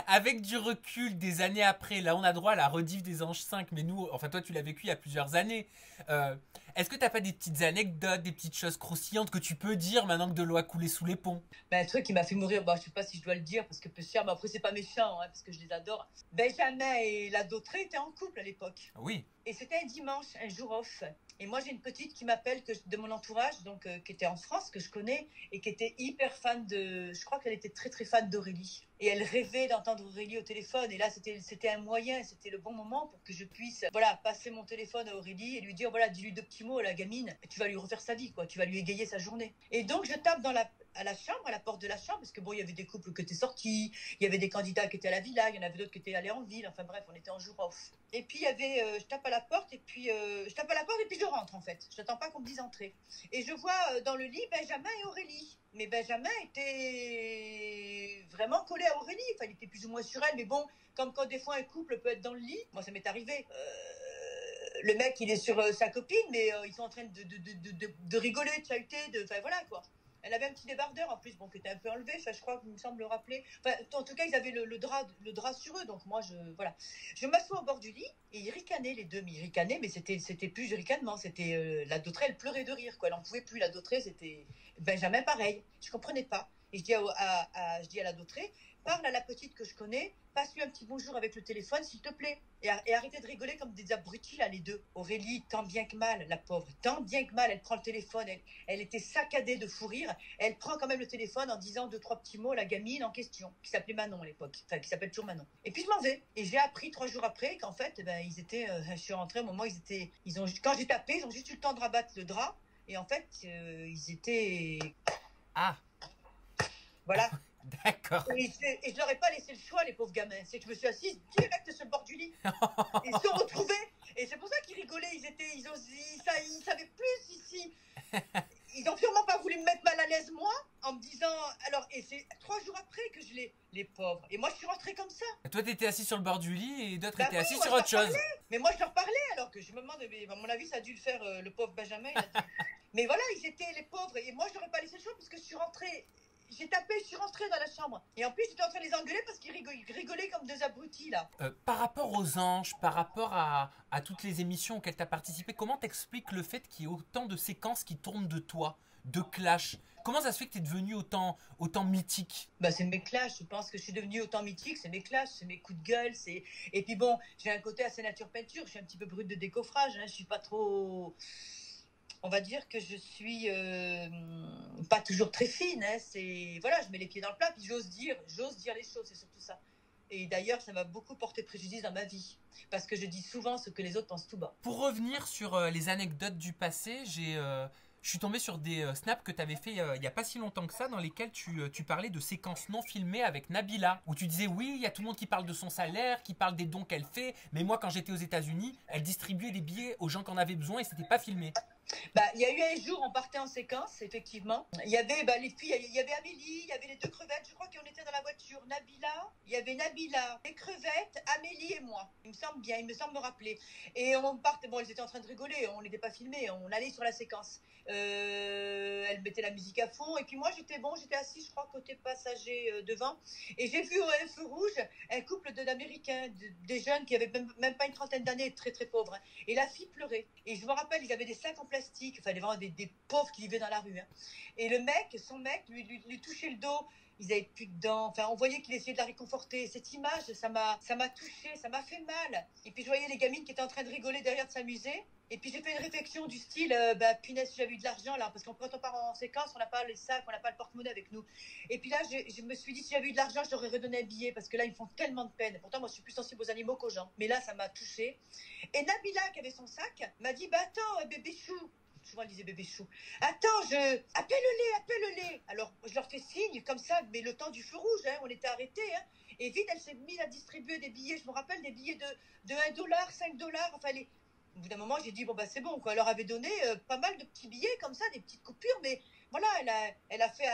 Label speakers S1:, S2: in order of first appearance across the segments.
S1: avec du recul des années après, là on a droit à la rediff des Anges 5, mais nous, enfin toi tu l'as vécu il y a plusieurs années. Euh, Est-ce que t'as pas des petites anecdotes, des petites choses croustillantes que tu peux dire maintenant que de l'eau a coulé sous les ponts?
S2: Ben, un truc qui m'a fait mourir, bon, je sais pas si je dois le dire parce que peu cher, mais après c'est pas méchant, hein, parce que je les adore. Benjamin et la Dautrée étaient en couple à l'époque.
S1: Oui.
S2: Et c'était un dimanche, un jour off. Et moi, j'ai une petite qui m'appelle de mon entourage, donc qui était en France, que je connais, et qui était hyper fan de. Je crois qu'elle était très très fan d'Aurélie. Et elle rêvait d'entendre Aurélie au téléphone. Et là, c'était un moyen, c'était le bon moment pour que je puisse, voilà, passer mon téléphone à Aurélie et lui dire, voilà, dis-lui deux petits mots à la gamine. Et tu vas lui refaire sa vie, quoi. Tu vas lui égayer sa journée. Et donc, je tape à la chambre, à la porte de la chambre, parce que bon, il y avait des couples qui étaient sortis, il y avait des candidats qui étaient à la villa, il y en avait d'autres qui étaient allés en ville. Enfin bref, on était en jour off. Et puis il y avait, je tape à la porte et puis je rentre en fait. Je n'attends pas qu'on me dise entrer. Et je vois dans le lit Benjamin et Aurélie. Mais Benjamin était vraiment collé à Aurélie. Enfin, il était plus ou moins sur elle. Mais bon, comme quand des fois un couple peut être dans le lit, moi ça m'est arrivé. Le mec il est sur sa copine, mais ils sont en train de rigoler, de chahuter, enfin voilà quoi. Elle avait un petit débardeur en plus, bon, qui était un peu enlevé, ça je crois qu'il me semble le rappeler. Enfin, en tout cas, ils avaient le drap sur eux, donc moi, voilà. Je m'assois au bord du lit et ils ricanaient les deux, mais ils ricanaient, mais c'était plus du ricanement, c'était la Dautrée, elle pleurait de rire, quoi. Elle en pouvait plus, la Dautrée, c'était Benjamin pareil. Je comprenais pas. Et je dis à la Dautrée, parle à la petite que je connais, passe-lui un petit bonjour avec le téléphone, s'il te plaît. Et arrêtez de rigoler comme des abrutis, là, les deux. Aurélie, tant bien que mal, la pauvre, tant bien que mal, elle prend le téléphone, elle était saccadée de fou rire. Elle prend quand même le téléphone en disant deux, trois petits mots à la gamine en question, qui s'appelait Manon à l'époque, enfin, qui s'appelle toujours Manon. Et puis je m'en vais. Et j'ai appris 3 jours après qu'en fait, ils étaient, je suis rentrée au moment où quand j'ai tapé, ils ont juste eu le temps de rabattre le drap. Et en fait, ils étaient,
S1: Ah,
S2: voilà.
S1: d'accord.
S2: Et je leur ai pas laissé le choix, les pauvres gamins. C'est que je me suis assise direct sur le bord du lit. Ils se sont retrouvés. Et c'est pour ça qu'ils rigolaient. Ils savaient plus ici. Ils ont sûrement pas voulu me mettre mal à l'aise, moi, en me disant. Alors, et c'est 3 jours après que les pauvres. Et moi, je suis rentrée comme ça.
S1: Toi t'étais assis sur le bord du lit et d'autres
S2: Bah
S1: étaient
S2: oui,
S1: assis
S2: moi,
S1: sur
S2: je
S1: autre
S2: leur
S1: chose.
S2: parlais. Mais moi, je leur parlais, alors que je me demande, mais, à mon avis, ça a dû le faire, le pauvre Benjamin. Mais voilà, ils étaient les pauvres. Et moi, je n'aurais pas laissé le choix parce que je suis rentrée. J'ai tapé, je suis rentrée dans la chambre. Et en plus, j'étais en train de les engueuler parce qu'ils rigolaient comme deux abrutis, là.
S1: Par rapport aux anges, par rapport à toutes les émissions auxquelles tu as participé, comment t'expliques le fait qu'il y ait autant de séquences qui tournent de toi, de clash? Comment ça se fait que tu es devenu autant mythique?
S2: Bah, c'est mes clashs. Je pense que je suis devenue autant mythique. C'est mes clashs, c'est mes coups de gueule. Et puis bon, j'ai un côté assez nature peinture. Je suis un petit peu brute de décoffrage. Hein. Je suis pas trop. On va dire que je suis pas toujours très fine. Hein. C'est voilà, je mets les pieds dans le plat. Puis j'ose dire les choses. C'est surtout ça. Et d'ailleurs, ça m'a beaucoup porté préjudice dans ma vie. Parce que je dis souvent ce que les autres pensent tout bas.
S1: Pour revenir sur les anecdotes du passé, je suis tombé sur des snaps que tu avais fait il n'y a pas si longtemps que ça, dans lesquels tu parlais de séquences non filmées avec Nabila, où tu disais oui, il y a tout le monde qui parle de son salaire, qui parle des dons qu'elle fait, mais moi quand j'étais aux États-Unis, elle distribuait des billets aux gens qui en avaient besoin et c'était pas filmé.
S2: Bah, il y a eu un jour, on partait en séquence, effectivement. Il y avait les filles, il y avait Amélie, il y avait les deux crevettes. Je crois qu'on était dans la voiture. Nabila, il y avait Nabila, les crevettes, Amélie et moi. Il me semble bien, il me semble me rappeler. Et on partait, bon, ils étaient en train de rigoler, on n'était pas filmés, on allait sur la séquence. Elle mettait la musique à fond. Et puis moi, j'étais assise, je crois, côté passager devant. Et j'ai vu au feu rouge un couple d'Américains, des jeunes qui avaient même pas une trentaine d'années, très très pauvres. Hein. Et la fille pleurait. Et je me rappelle, ils avaient des sacs en plastique, enfin vraiment des pauvres qui vivaient dans la rue. Hein. Et son mec, lui touchait le dos. Ils avaient plus de dents. Enfin, on voyait qu'il essayait de la réconforter. Cette image, ça m'a touchée, ça m'a fait mal. Et puis je voyais les gamines qui étaient en train de rigoler derrière, de s'amuser. Et puis j'ai fait une réflexion du style, punaise, si j'avais eu de l'argent là, parce que quand on part en séquence, on n'a pas les sacs, on n'a pas le porte-monnaie avec nous. Et puis là, je me suis dit, si j'avais eu de l'argent, je leur aurais redonné un billet, parce que là, ils me font tellement de peine. Pourtant, moi, je suis plus sensible aux animaux qu'aux gens. Mais là, ça m'a touchée. Et Nabila, qui avait son sac, m'a dit, bah attends, bébé chou. Souvent, elle disait bébé chou. Attends, appelle-les. Alors, je leur fais signe, comme ça, mais le temps du feu rouge, hein, on était arrêtés. Hein. Et vite, elle s'est mise à distribuer des billets. Je me rappelle des billets de 1 $, 5 $. Enfin, au bout d'un moment, j'ai dit, bon, bah, c'est bon, quoi. Elle leur avait donné pas mal de petits billets, comme ça, des petites coupures, mais voilà, elle a fait.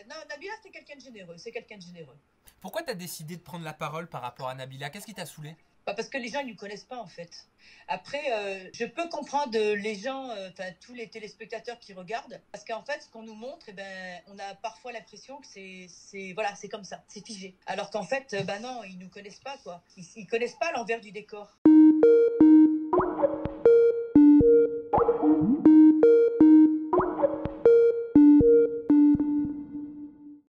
S2: Non, Nabila, c'était quelqu'un de généreux. C'est quelqu'un de généreux.
S1: Pourquoi t'as décidé de prendre la parole par rapport à Nabila? Qu'est-ce qui t'a saoulé?
S2: Bah, parce que les gens ils nous connaissent pas en fait. Après, je peux comprendre les gens, enfin tous les téléspectateurs qui regardent, parce qu'en fait, ce qu'on nous montre, eh ben, on a parfois l'impression que voilà, c'est comme ça, c'est figé. Alors qu'en fait, bah non, ils nous connaissent pas quoi. Ils connaissent pas l'envers du décor.